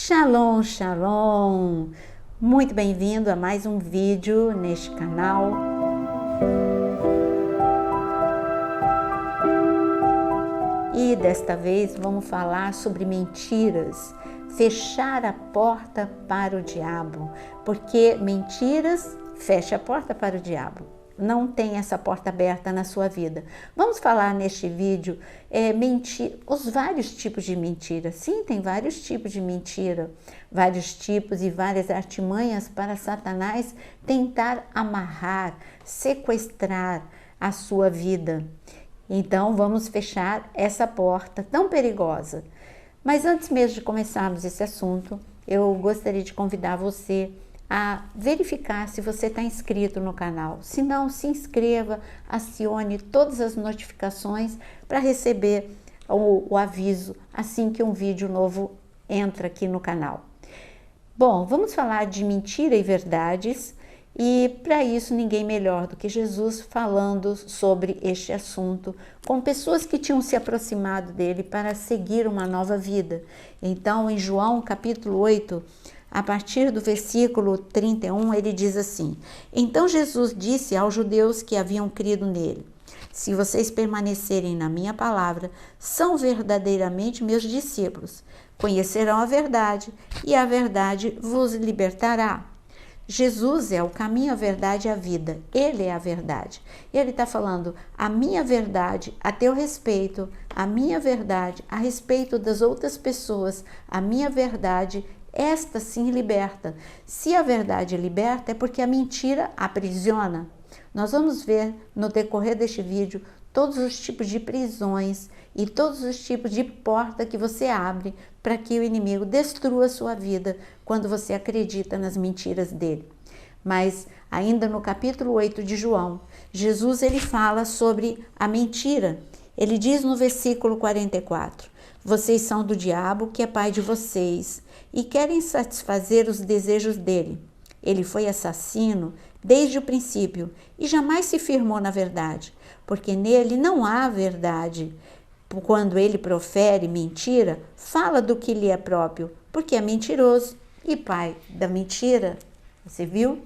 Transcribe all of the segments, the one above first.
Shalom, shalom! Muito bem-vindo a mais um vídeo neste canal. E desta vez vamos falar sobre mentiras, fechar a porta para o diabo, porque mentiras fecha a porta para o diabo. Não tem essa porta aberta na sua vida. Vamos falar neste vídeo os vários tipos de mentira. Sim, tem vários tipos de mentira, vários tipos e várias artimanhas para Satanás tentar amarrar, sequestrar a sua vida. Então vamos fechar essa porta tão perigosa. Mas antes mesmo de começarmos esse assunto, eu gostaria de convidar você a verificar se você está inscrito no canal. Se não, se inscreva, acione todas as notificações para receber o aviso assim que um vídeo novo entra aqui no canal. Bom, vamos falar de mentira e verdades, e para isso ninguém melhor do que Jesus falando sobre este assunto com pessoas que tinham se aproximado dele para seguir uma nova vida. Então, em João capítulo 8, a partir do versículo 31, ele diz assim: Então Jesus disse aos judeus que haviam crido nele: Se vocês permanecerem na minha palavra, são verdadeiramente meus discípulos. Conhecerão a verdade, e a verdade vos libertará. Jesus é o caminho, a verdade e a vida. Ele é a verdade. Ele está falando a minha verdade a teu respeito, a minha verdade a respeito das outras pessoas, a minha verdade, esta sim liberta. Se a verdade liberta, é porque a mentira aprisiona. Nós vamos ver no decorrer deste vídeo todos os tipos de prisões e todos os tipos de porta que você abre para que o inimigo destrua a sua vida quando você acredita nas mentiras dele. Mas ainda no capítulo 8 de João, Jesus ele fala sobre a mentira. Ele diz no versículo 44: Vocês são do diabo, que é pai de vocês, e querem satisfazer os desejos dele. Ele foi assassino desde o princípio e jamais se firmou na verdade, porque nele não há verdade. Quando ele profere mentira, fala do que lhe é próprio, porque é mentiroso e pai da mentira. Você viu?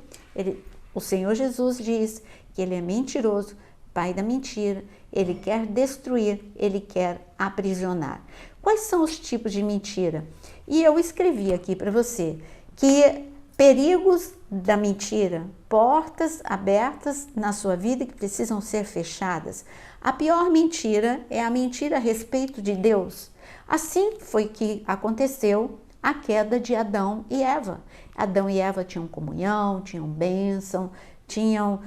O Senhor Jesus diz que ele é mentiroso, pai da mentira. Ele quer destruir, ele quer aprisionar. Quais são os tipos de mentira? E eu escrevi aqui para você que perigos da mentira, portas abertas na sua vida que precisam ser fechadas. A pior mentira é a mentira a respeito de Deus. Assim foi que aconteceu a queda de Adão e Eva. Adão e Eva tinham comunhão, tinham bênção, tinham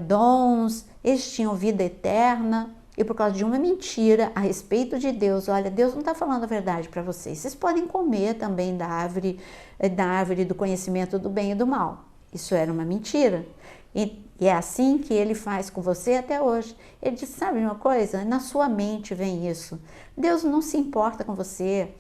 dons, eles tinham vida eterna. E por causa de uma mentira a respeito de Deus, olha, Deus não está falando a verdade para vocês. Vocês podem comer também da árvore do conhecimento do bem e do mal. Isso era uma mentira. E é assim que ele faz com você até hoje. Ele diz, sabe uma coisa? Na sua mente vem isso. Deus não se importa com você.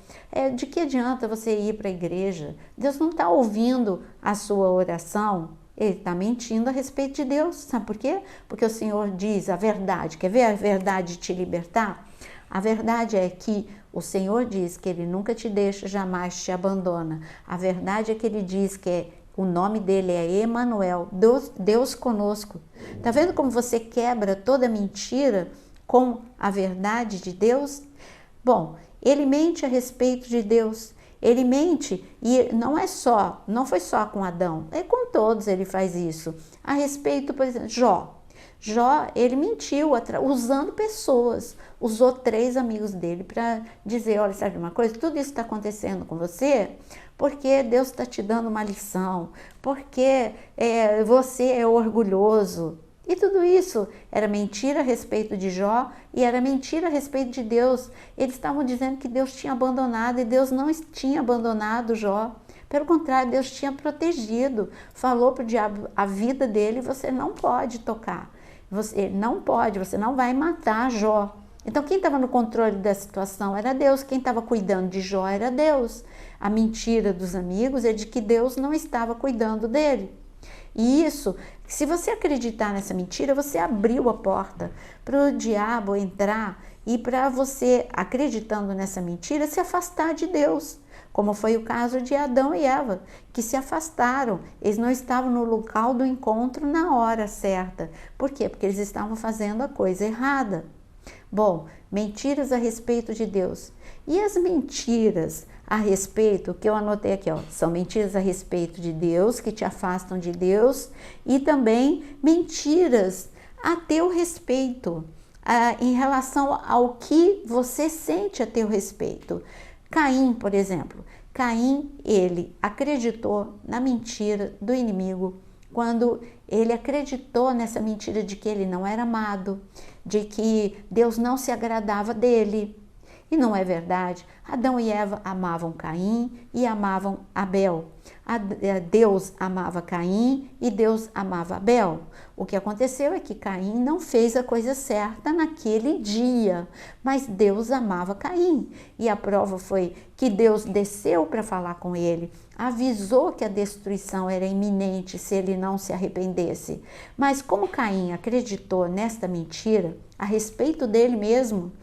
De que adianta você ir para a igreja? Deus não está ouvindo a sua oração. Ele está mentindo a respeito de Deus. Sabe por quê? Porque o Senhor diz a verdade. Quer ver a verdade te libertar? A verdade é que o Senhor diz que Ele nunca te deixa, jamais te abandona. A verdade é que Ele diz que o nome dele é Emanuel, Deus conosco. Está vendo como você quebra toda mentira com a verdade de Deus? Bom, ele mente a respeito de Deus. Ele mente e não foi só com Adão, é com todos ele faz isso. A respeito, por exemplo, Jó, ele mentiu usando pessoas, usou 3 amigos dele para dizer, olha, sabe uma coisa, tudo isso está acontecendo com você porque Deus está te dando uma lição, porque você é orgulhoso. E tudo isso era mentira a respeito de Jó e era mentira a respeito de Deus. Eles estavam dizendo que Deus tinha abandonado e Deus não tinha abandonado Jó. Pelo contrário, Deus tinha protegido. Falou para o diabo a vida dele, você não pode tocar. Você não vai matar Jó. Então quem estava no controle da situação era Deus, quem estava cuidando de Jó era Deus. A mentira dos amigos é de que Deus não estava cuidando dele. E isso, se você acreditar nessa mentira, você abriu a porta para o diabo entrar e para você, acreditando nessa mentira, se afastar de Deus. como foi o caso de Adão e Eva, que se afastaram. Eles não estavam no local do encontro na hora certa. Por quê? Porque eles estavam fazendo a coisa errada. Bom, mentiras a respeito de Deus. E as mentiras a respeito, que eu anotei aqui, ó, são mentiras a respeito de Deus, que te afastam de Deus, e também mentiras a teu respeito, em relação ao que você sente a teu respeito. Caim, por exemplo, Caim, ele acreditou na mentira do inimigo, quando ele acreditou nessa mentira de que ele não era amado, de que Deus não se agradava dele. E não é verdade. Adão e Eva amavam Caim e amavam Abel. Deus amava Caim e Deus amava Abel. O que aconteceu é que Caim não fez a coisa certa naquele dia, mas Deus amava Caim. E a prova foi que Deus desceu para falar com ele, avisou que a destruição era iminente se ele não se arrependesse. Mas como Caim acreditou nesta mentira a respeito dele mesmo,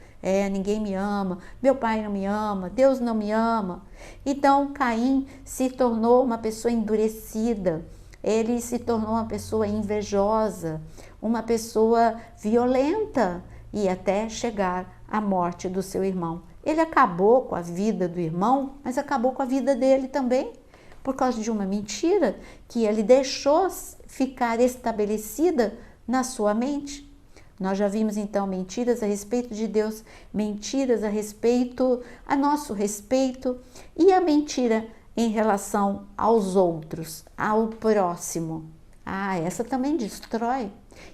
ninguém me ama, meu pai não me ama, Deus não me ama. Então Caim se tornou uma pessoa endurecida, ele se tornou uma pessoa invejosa, uma pessoa violenta e até chegar à morte do seu irmão. Ele acabou com a vida do irmão, mas acabou com a vida dele também, por causa de uma mentira que ele deixou ficar estabelecida na sua mente. Nós já vimos então mentiras a respeito de Deus, mentiras a nosso respeito e a mentira em relação aos outros, ao próximo. Essa também destrói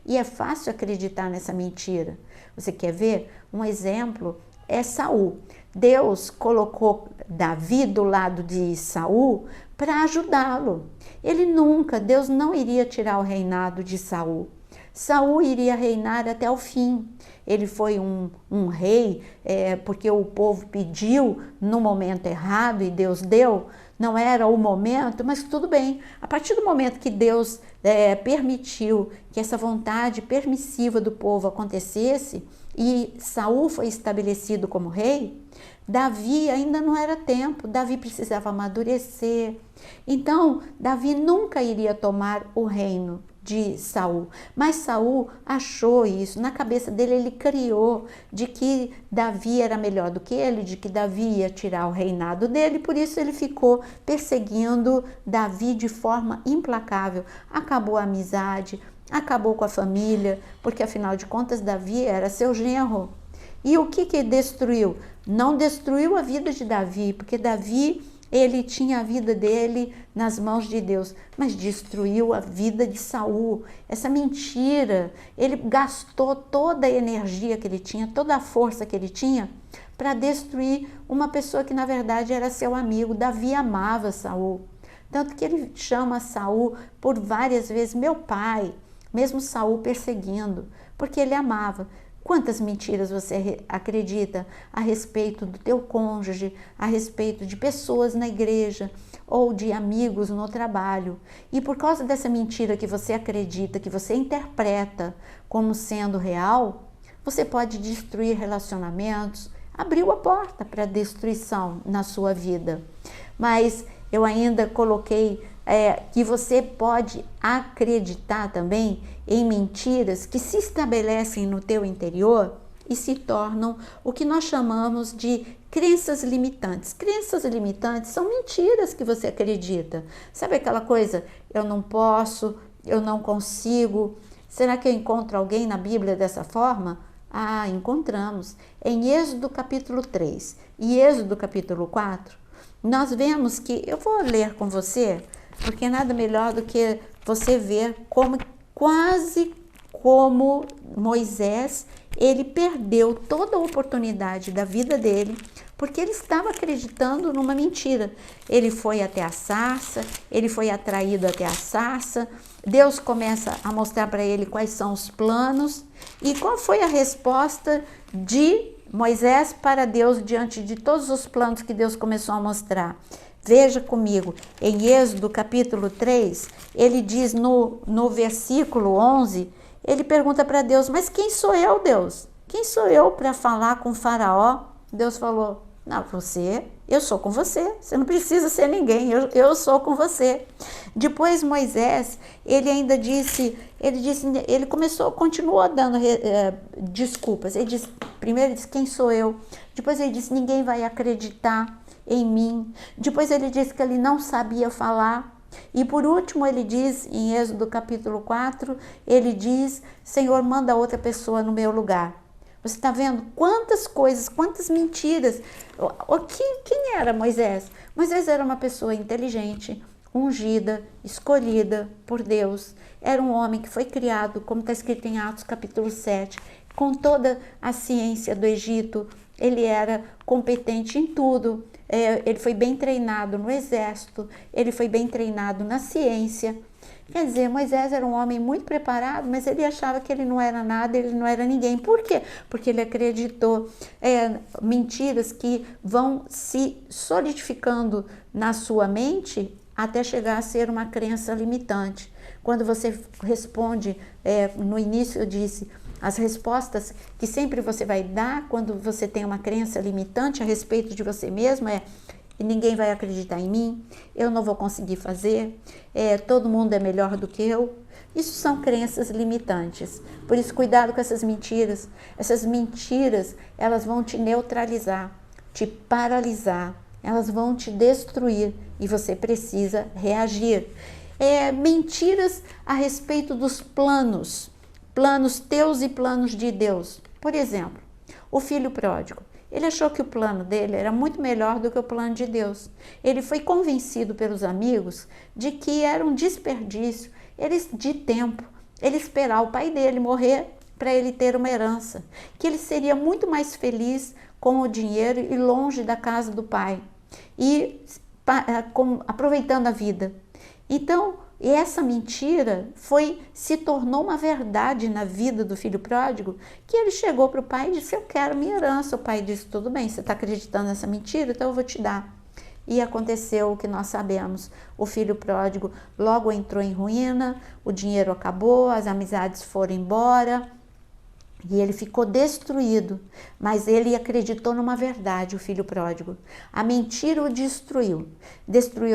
e é fácil acreditar nessa mentira. Você quer ver? Um exemplo é Saul. Deus colocou Davi do lado de Saul para ajudá-lo. Deus não iria tirar o reinado de Saul. Saul iria reinar até o fim. Ele foi um rei porque o povo pediu no momento errado e Deus deu. Não era o momento, mas tudo bem. A partir do momento que Deus permitiu que essa vontade permissiva do povo acontecesse e Saul foi estabelecido como rei, Davi ainda não era tempo. Davi precisava amadurecer. Então, Davi nunca iria tomar o reino de Saul, mas Saul achou isso, na cabeça dele ele criou de que Davi era melhor do que ele, de que Davi ia tirar o reinado dele, por isso ele ficou perseguindo Davi de forma implacável, acabou a amizade, acabou com a família, porque afinal de contas Davi era seu genro. E o que destruiu? Não destruiu a vida de Davi, porque Davi ele tinha a vida dele nas mãos de Deus, mas destruiu a vida de Saul. Essa mentira, ele gastou toda a energia que ele tinha, toda a força que ele tinha para destruir uma pessoa que na verdade era seu amigo. Davi amava Saul, tanto que ele chama Saul por várias vezes meu pai, mesmo Saul perseguindo, porque ele amava. Quantas mentiras você acredita a respeito do teu cônjuge, a respeito de pessoas na igreja ou de amigos no trabalho? E por causa dessa mentira que você acredita, que você interpreta como sendo real, você pode destruir relacionamentos, abriu a porta para destruição na sua vida. Mas eu ainda coloquei que você pode acreditar também em mentiras que se estabelecem no teu interior e se tornam o que nós chamamos de crenças limitantes. Crenças limitantes são mentiras que você acredita. Sabe aquela coisa, eu não posso, eu não consigo. Será que eu encontro alguém na Bíblia dessa forma? Encontramos. Em Êxodo capítulo 3 e Êxodo capítulo 4, nós vemos que, eu vou ler com você, porque nada melhor do que você ver quase como Moisés, ele perdeu toda a oportunidade da vida dele, porque ele estava acreditando numa mentira. Ele foi até a sarça, ele foi atraído até a sarça, Deus começa a mostrar para ele quais são os planos, e qual foi a resposta de Moisés para Deus diante de todos os planos que Deus começou a mostrar? Veja comigo, em Êxodo capítulo 3, ele diz no versículo 11, ele pergunta para Deus, mas quem sou eu, Deus? Quem sou eu para falar com o faraó? Deus falou, não, você eu sou com você, você não precisa ser ninguém, eu sou com você. Depois Moisés, ele continuou dando desculpas. Primeiro ele disse, quem sou eu? Depois ele disse, ninguém vai acreditar em mim. Depois ele disse que ele não sabia falar. E por último ele diz, em Êxodo capítulo 4, ele diz, Senhor, manda outra pessoa no meu lugar. Você está vendo quantas coisas, quantas mentiras. Quem era Moisés? Moisés era uma pessoa inteligente, ungida, escolhida por Deus. Era um homem que foi criado, como está escrito em Atos capítulo 7, com toda a ciência do Egito. Ele era competente em tudo. Ele foi bem treinado no exército, ele foi bem treinado na ciência. Quer dizer, Moisés era um homem muito preparado, mas ele achava que ele não era nada, ele não era ninguém. Por quê? Porque ele acreditou mentiras que vão se solidificando na sua mente até chegar a ser uma crença limitante. Quando você responde, no início eu disse, as respostas que sempre você vai dar quando você tem uma crença limitante a respeito de você mesmo ninguém vai acreditar em mim, eu não vou conseguir fazer, todo mundo é melhor do que eu. Isso são crenças limitantes. Por isso, cuidado com essas mentiras. Essas mentiras, elas vão te neutralizar, te paralisar, elas vão te destruir e você precisa reagir. Mentiras a respeito dos planos teus e planos de Deus. Por exemplo, o filho pródigo. Ele achou que o plano dele era muito melhor do que o plano de Deus. Ele foi convencido pelos amigos de que era um desperdício de tempo ele esperar o pai dele morrer para ele ter uma herança, que ele seria muito mais feliz com o dinheiro e longe da casa do pai e aproveitando a vida. Então, essa mentira se tornou uma verdade na vida do filho pródigo, que ele chegou para o pai e disse, eu quero minha herança. O pai disse, tudo bem, você está acreditando nessa mentira, então eu vou te dar. E aconteceu o que nós sabemos, o filho pródigo logo entrou em ruína, o dinheiro acabou, as amizades foram embora, e ele ficou destruído, mas ele acreditou numa verdade, o filho pródigo. A mentira o destruiu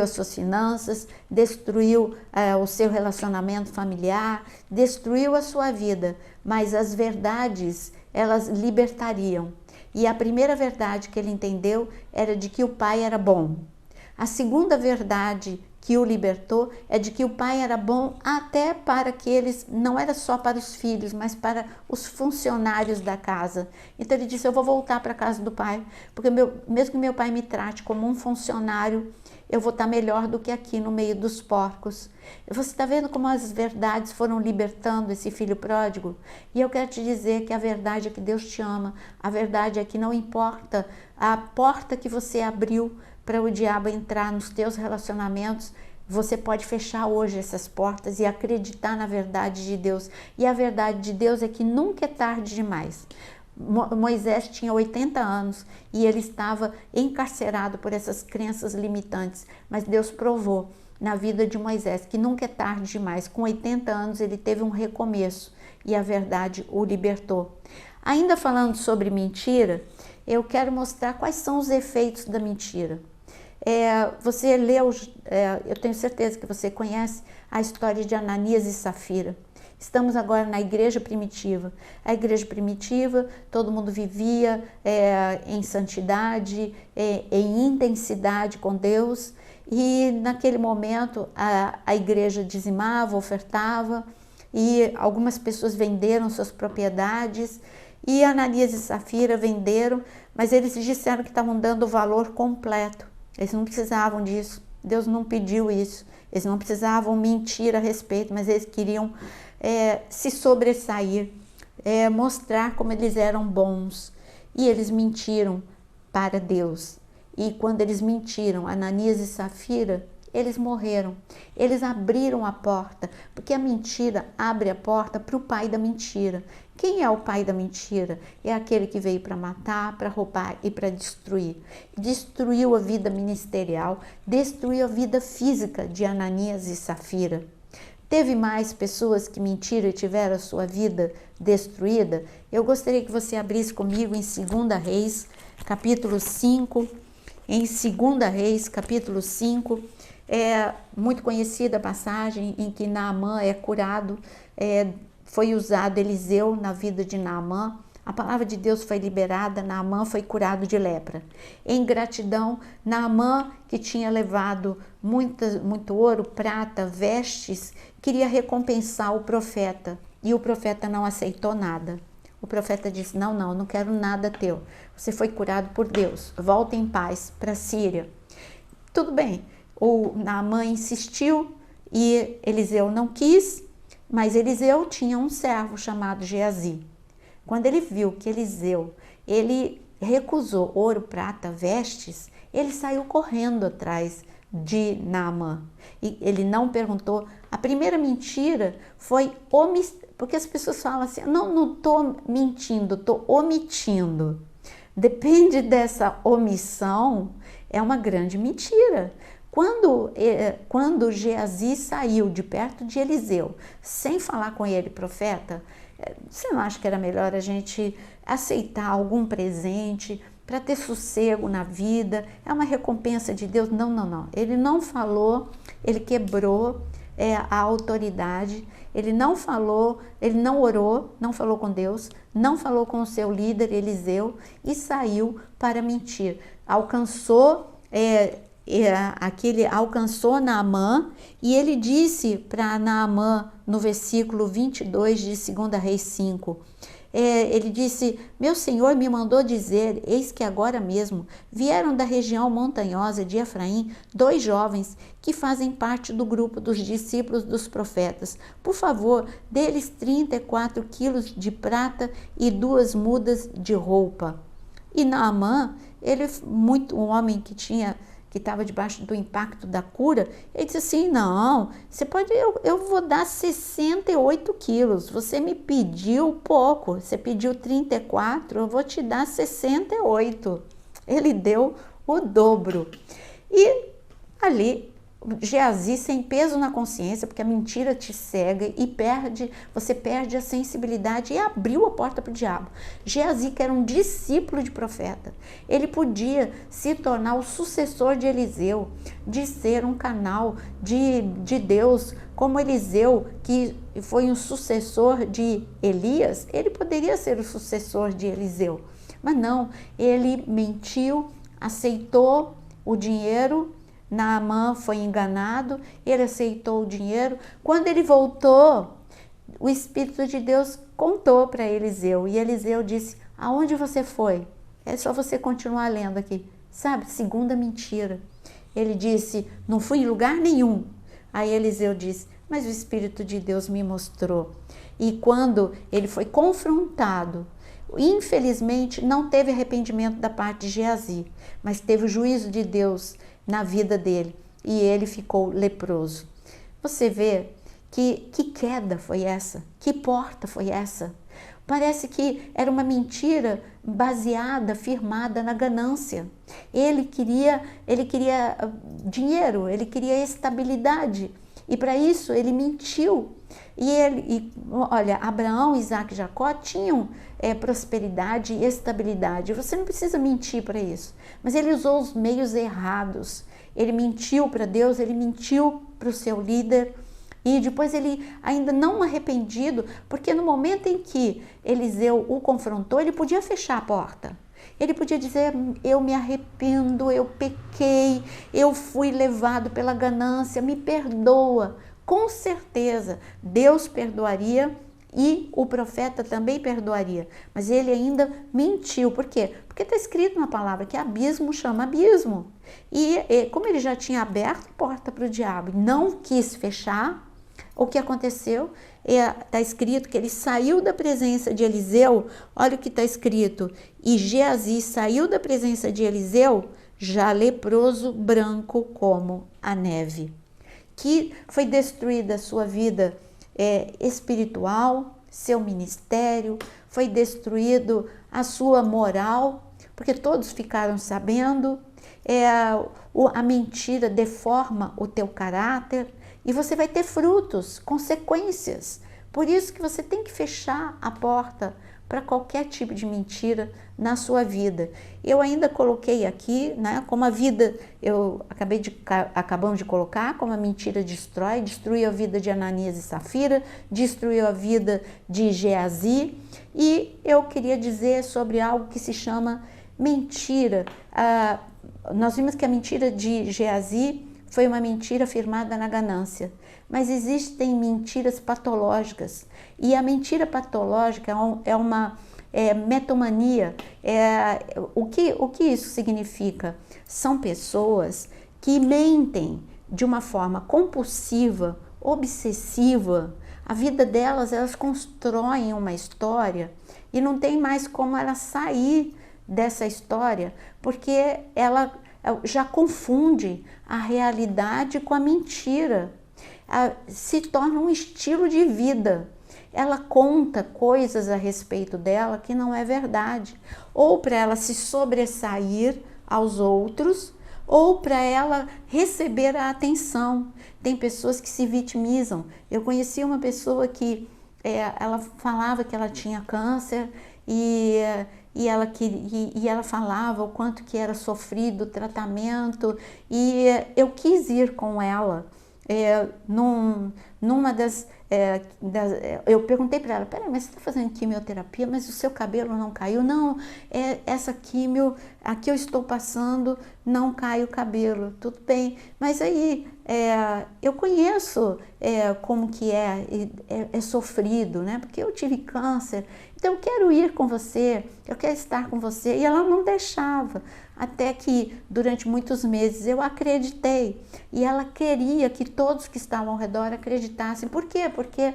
as suas finanças, destruiu o seu relacionamento familiar, destruiu a sua vida, mas as verdades, elas libertariam. E a primeira verdade que ele entendeu era de que o pai era bom. A segunda verdade que o libertou é de que o pai era bom até para aqueles, não era só para os filhos, mas para os funcionários da casa. Então ele disse, eu vou voltar para a casa do pai, porque mesmo que meu pai me trate como um funcionário, eu vou estar melhor do que aqui no meio dos porcos. Você está vendo como as verdades foram libertando esse filho pródigo? E eu quero te dizer que a verdade é que Deus te ama, a verdade é que não importa a porta que você abriu para o diabo entrar nos teus relacionamentos, você pode fechar hoje essas portas e acreditar na verdade de Deus. E a verdade de Deus é que nunca é tarde demais. Moisés tinha 80 anos e ele estava encarcerado por essas crenças limitantes, mas Deus provou na vida de Moisés que nunca é tarde demais. Com 80 anos ele teve um recomeço e a verdade o libertou. Ainda falando sobre mentira, eu quero mostrar quais são os efeitos da mentira. Você leu, eu tenho certeza que você conhece a história de Ananias e Safira. Estamos agora na igreja primitiva. A igreja primitiva, todo mundo vivia em santidade, em intensidade com Deus, e naquele momento a igreja dizimava, ofertava, e algumas pessoas venderam suas propriedades, e Ananias e Safira venderam, mas eles disseram que estavam dando o valor completo. Eles não precisavam disso, Deus não pediu isso, eles não precisavam mentir a respeito, mas eles queriam se sobressair, mostrar como eles eram bons. E eles mentiram para Deus. E quando eles mentiram, Ananias e Safira, eles morreram. Eles abriram a porta, porque a mentira abre a porta para o pai da mentira. Quem é o pai da mentira? É aquele que veio para matar, para roubar e para destruir. Destruiu a vida ministerial, destruiu a vida física de Ananias e Safira. Teve mais pessoas que mentiram e tiveram a sua vida destruída? Eu gostaria que você abrisse comigo em 2 Reis, capítulo 5, em 2 Reis, capítulo 5, é muito conhecida a passagem em que Naamã é curado, foi usado Eliseu na vida de Naamã, a palavra de Deus foi liberada, Naamã foi curado de lepra. Em gratidão, Naamã, que tinha levado muito ouro, prata, vestes, queria recompensar o profeta, e o profeta não aceitou nada. O profeta disse, não quero nada teu, você foi curado por Deus, volta em paz para a Síria. Tudo bem, o Naamã insistiu e Eliseu não quis, mas Eliseu tinha um servo chamado Geazi. Quando ele viu que Eliseu, ele recusou ouro, prata, vestes, ele saiu correndo atrás de Naamã. E ele não perguntou. A primeira mentira foi porque as pessoas falam assim, não estou mentindo, estou omitindo. Depende dessa omissão, é uma grande mentira. Quando Geazi saiu de perto de Eliseu, sem falar com ele, profeta, você não acha que era melhor a gente aceitar algum presente para ter sossego na vida? É uma recompensa de Deus? Não. Ele não falou, ele quebrou a autoridade, ele não falou, ele não orou, não falou com Deus, não falou com o seu líder Eliseu e saiu para mentir. Alcançou Naamã e ele disse para Naamã no versículo 22 de 2 Reis 5, ele disse, meu senhor me mandou dizer, eis que agora mesmo vieram da região montanhosa de Efraim 2 jovens que fazem parte do grupo dos discípulos dos profetas. Por favor, dê-lhes 34 quilos de prata e 2 mudas de roupa. E Naamã, um homem que estava debaixo do impacto da cura, ele disse assim, não, eu vou dar 68 quilos, você me pediu pouco, você pediu 34, eu vou te dar 68. Ele deu o dobro. E ali, Geazi sem peso na consciência, porque a mentira te cega e você perde a sensibilidade e abriu a porta para o diabo. Geazi, que era um discípulo de profeta, ele podia se tornar o sucessor de Eliseu, de ser um canal de Deus, como Eliseu, que foi um sucessor de Elias, ele poderia ser o sucessor de Eliseu. Mas não, ele mentiu, aceitou o dinheiro. Naamã foi enganado, ele aceitou o dinheiro. Quando ele voltou, o Espírito de Deus contou para Eliseu, e Eliseu disse, aonde você foi? É só você continuar lendo aqui, sabe? Segunda mentira. Ele disse, não fui em lugar nenhum. Aí Eliseu disse, mas o Espírito de Deus me mostrou. E quando ele foi confrontado, infelizmente não teve arrependimento da parte de Geazi, mas teve o juízo de Deus na vida dele, e ele ficou leproso. Você vê que queda foi essa? Que porta foi essa? Parece que era uma mentira baseada, firmada na ganância. Ele queria dinheiro, ele queria estabilidade, e para isso ele mentiu. Olha, Abraão, Isaac e Jacó tinham prosperidade e estabilidade. Você não precisa mentir para isso. Mas ele usou os meios errados. Ele mentiu para Deus, ele mentiu para o seu líder. E depois ele, ainda não arrependido, porque no momento em que Eliseu o confrontou, ele podia fechar a porta. Ele podia dizer, eu me arrependo, eu pequei, eu fui levado pela ganância, me perdoa. Com certeza, Deus perdoaria e o profeta também perdoaria. Mas ele ainda mentiu. Por quê? Porque está escrito na palavra que abismo chama abismo. E como ele já tinha aberto a porta para o diabo e não quis fechar, o que aconteceu? Está escrito que ele saiu da presença de Eliseu. Olha o que está escrito. E Geazi saiu da presença de Eliseu, já leproso, branco como a neve. Que foi destruída a sua vida espiritual, seu ministério, foi destruído a sua moral, porque todos ficaram sabendo. A mentira deforma o teu caráter e você vai ter frutos, consequências. Por isso que você tem que fechar a porta para qualquer tipo de mentira na sua vida. Eu ainda coloquei aqui, né, como a vida, acabamos de colocar, como a mentira destruiu a vida de Ananias e Safira, destruiu a vida de Geazi, e eu queria dizer sobre algo que se chama mentira. Nós vimos que a mentira de Geazi foi uma mentira firmada na ganância, mas existem mentiras patológicas, e a mentira patológica é uma metomania. O que isso significa? São pessoas que mentem de uma forma compulsiva, obsessiva. A vida delas, elas constroem uma história e não tem mais como ela sair dessa história, porque ela já confunde a realidade com a mentira. Se torna um estilo de vida. Ela conta coisas a respeito dela que não é verdade, ou para ela se sobressair aos outros, ou para ela receber a atenção. Tem pessoas que se vitimizam. Eu conheci uma pessoa que ela falava que ela tinha câncer e ela falava o quanto que era sofrido o tratamento, e eu quis ir com ela. Eu perguntei para ela: peraí, mas você está fazendo quimioterapia, mas o seu cabelo não caiu? Não, essa quimio, a que eu estou passando, não cai o cabelo. Tudo bem, mas aí eu conheço como que é sofrido, né? Porque eu tive câncer, então eu quero ir com você, eu quero estar com você. E ela não deixava, até que durante muitos meses eu acreditei, e ela queria que todos que estavam ao redor acreditassem. Por quê? Porque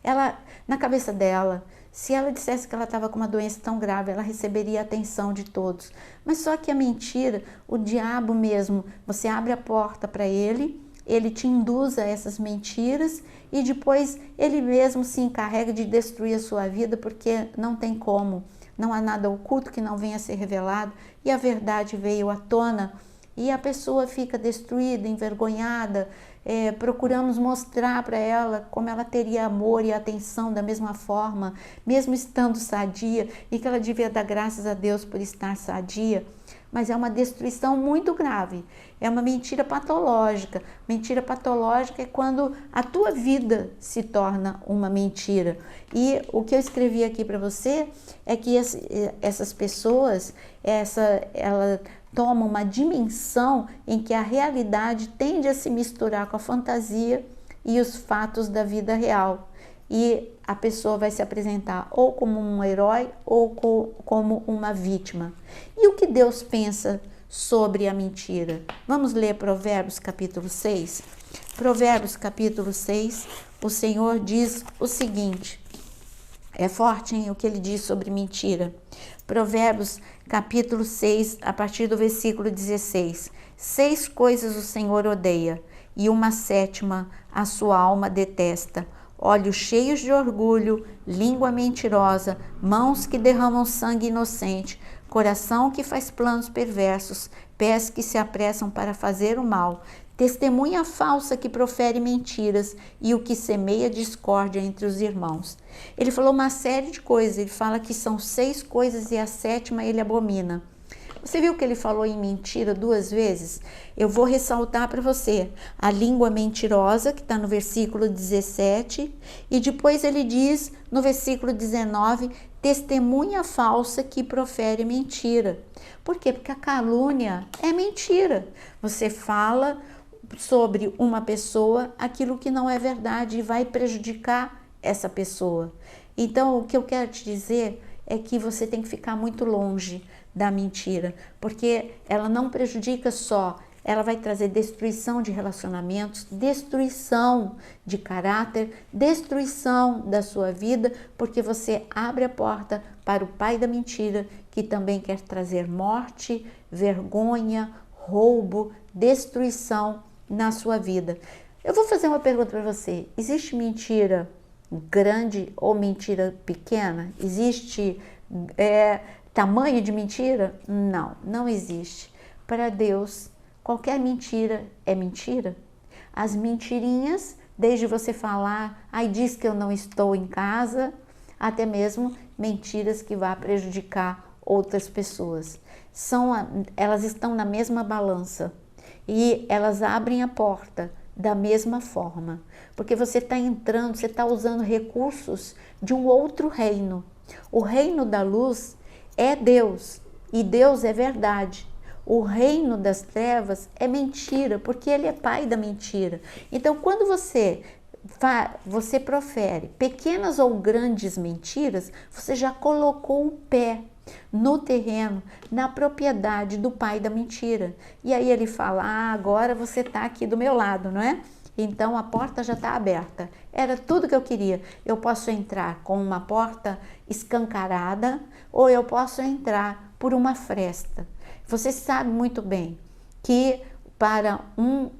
ela, na cabeça dela, se ela dissesse que ela estava com uma doença tão grave, ela receberia a atenção de todos. Mas só que a mentira, o diabo mesmo, você abre a porta para ele te induz a essas mentiras, e depois ele mesmo se encarrega de destruir a sua vida, porque não tem como. Não há nada oculto que não venha a ser revelado, e a verdade veio à tona, e a pessoa fica destruída, envergonhada. Procuramos mostrar para ela como ela teria amor e atenção da mesma forma, mesmo estando sadia, e que ela devia dar graças a Deus por estar sadia. Mas é uma destruição muito grave, é uma mentira patológica. Mentira patológica é quando a tua vida se torna uma mentira. E o que eu escrevi aqui para você é que essas pessoas, ela toma uma dimensão em que a realidade tende a se misturar com a fantasia e os fatos da vida real. E a pessoa vai se apresentar ou como um herói ou como uma vítima. E o que Deus pensa sobre a mentira? Vamos ler Provérbios capítulo 6. Provérbios capítulo 6, o Senhor diz o seguinte. É forte, hein, o que ele diz sobre mentira. Provérbios capítulo 6, a partir do versículo 16. 6 coisas o Senhor odeia, e uma sétima a sua alma detesta: olhos cheios de orgulho, língua mentirosa, mãos que derramam sangue inocente, coração que faz planos perversos, pés que se apressam para fazer o mal, testemunha falsa que profere mentiras e o que semeia discórdia entre os irmãos. Ele falou uma série de coisas, ele fala que são 6 coisas e a sétima ele abomina. Você viu que ele falou em mentira 2 vezes? Eu vou ressaltar para você a língua mentirosa, que está no versículo 17, e depois ele diz no versículo 19, testemunha falsa que profere mentira. Por quê? Porque a calúnia é mentira. Você fala sobre uma pessoa aquilo que não é verdade e vai prejudicar essa pessoa. Então, o que eu quero te dizer é que você tem que ficar muito longe da mentira, porque ela não prejudica só, ela vai trazer destruição de relacionamentos, destruição de caráter, destruição da sua vida, porque você abre a porta para o pai da mentira, que também quer trazer morte, vergonha, roubo, destruição na sua vida. Eu vou fazer uma pergunta para você: existe mentira grande ou mentira pequena? Existe tamanho de mentira? Não, não existe. Para Deus, qualquer mentira é mentira. As mentirinhas, desde você falar, ai, diz que eu não estou em casa, até mesmo mentiras que vão prejudicar outras pessoas. Elas estão na mesma balança e elas abrem a porta da mesma forma, porque você está entrando, você está usando recursos de um outro reino. O reino da luz é Deus e Deus é verdade. O reino das trevas é mentira, porque ele é pai da mentira. Então, quando você profere pequenas ou grandes mentiras, você já colocou o pé no terreno, na propriedade do pai da mentira. E aí ele fala, agora você está aqui do meu lado, não é? Então a porta já está aberta. Era tudo que eu queria. Eu posso entrar com uma porta escancarada ou eu posso entrar por uma fresta. Você sabe muito bem que para um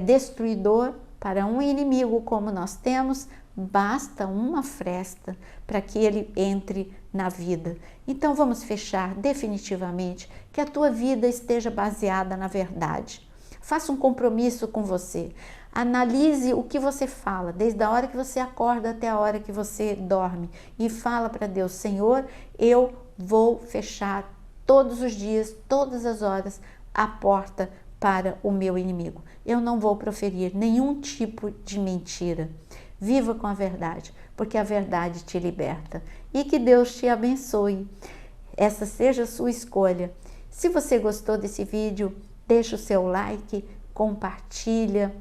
destruidor, para um inimigo como nós temos, basta uma fresta para que ele entre na vida. Então vamos fechar definitivamente que a tua vida esteja baseada na verdade. Faça um compromisso com você. Analise o que você fala, desde a hora que você acorda até a hora que você dorme. E fala para Deus, Senhor, eu vou fechar todos os dias, todas as horas, a porta para o meu inimigo. Eu não vou proferir nenhum tipo de mentira. Viva com a verdade, porque a verdade te liberta. E que Deus te abençoe. Essa seja a sua escolha. Se você gostou desse vídeo, deixa o seu like, compartilha.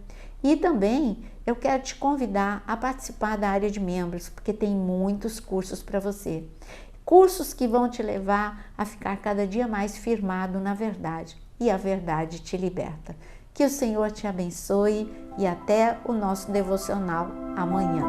E também eu quero te convidar a participar da área de membros, porque tem muitos cursos para você. Cursos que vão te levar a ficar cada dia mais firmado na verdade. E a verdade te liberta. Que o Senhor te abençoe e até o nosso devocional amanhã.